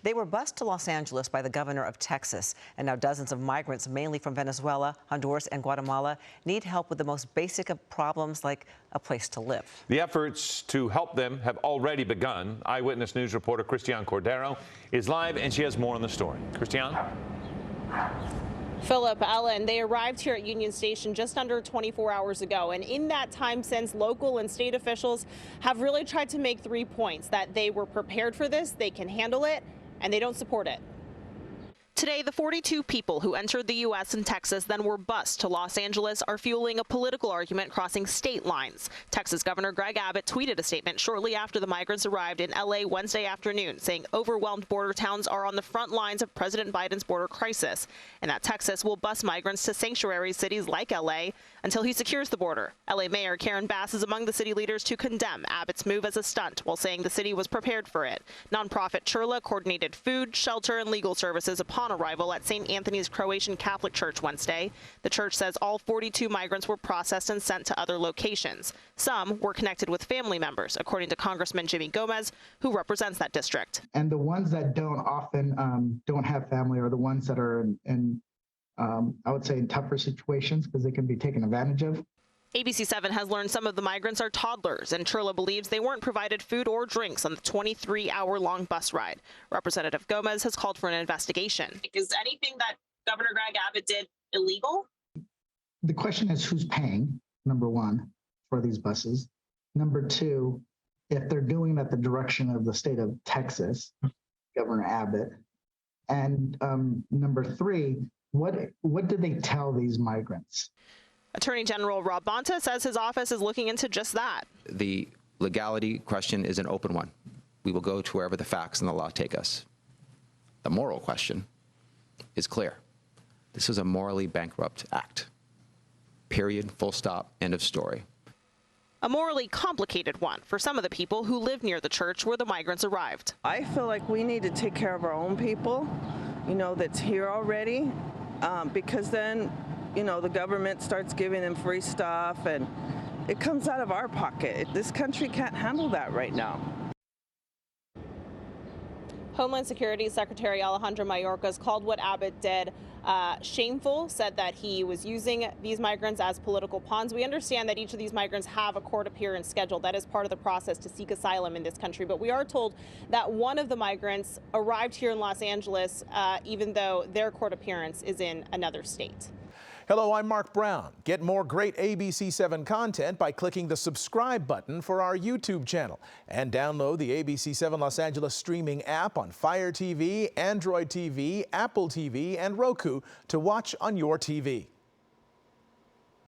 They were bused to Los Angeles by the governor of Texas. And now dozens of migrants, mainly from Venezuela, Honduras, and Guatemala, need help with the most basic of problems like a place to live. The efforts to help them have already begun. Eyewitness News reporter Christiane Cordero is live, and she has more on the story. Christiane? Philip, Ellen, they arrived here at Union Station just under 24 hours ago. And in that time since, local and state officials have really tried to make 3 points: that they were prepared for this, they can handle it, and they don't support it. Today, the 42 people who entered the U.S. and Texas then were bused to Los Angeles are fueling a political argument crossing state lines. Texas Governor Greg Abbott tweeted a statement shortly after the migrants arrived in L.A. Wednesday afternoon, saying overwhelmed border towns are on the front lines of President Biden's border crisis, and that Texas will bus migrants to sanctuary cities like L.A. until he secures the border. L.A. Mayor Karen Bass is among the city leaders to condemn Abbott's move as a stunt, while saying the city was prepared for it. Nonprofit Churla coordinated food, shelter, and legal services upon arrival at St. Anthony's Croatian Catholic Church Wednesday. The church says all 42 migrants were processed and sent to other locations. Some were connected with family members, according to Congressman Jimmy Gomez, who represents that district. And the ones that don't often don't have family are the ones that are in I would say in tougher situations because they can be taken advantage of. ABC 7 has learned some of the migrants are toddlers, and Churla believes they weren't provided food or drinks on the 23-hour-long bus ride. Representative Gomez has called for an investigation. Is anything that Governor Greg Abbott did illegal? The question is who's paying, number one, for these buses. Number two, if they're doing it at the direction of the state of Texas, Governor Abbott. And number three, what did they tell these migrants? Attorney General Rob Bonta says his office is looking into just that. The legality question is an open one. We will go to wherever the facts and the law take us. The moral question is clear. This is a morally bankrupt act. Period, full stop, end of story. A morally complicated one for some of the people who live near the church where the migrants arrived. I feel like we need to take care of our own people, that's here already, because then the government starts giving them free stuff and it comes out of our pocket. This country can't handle that right now. Homeland Security Secretary Alejandro Mayorkas called what Abbott did shameful, said that he was using these migrants as political pawns. We understand that each of these migrants have a court appearance scheduled. That is part of the process to seek asylum in this country. But we are told that one of the migrants arrived here in Los Angeles, even though their court appearance is in another state. Hello, I'm Mark Brown. Get more great ABC 7 content by clicking the subscribe button for our YouTube channel and download the ABC 7 Los Angeles streaming app on Fire TV, Android TV, Apple TV, and Roku to watch on your TV.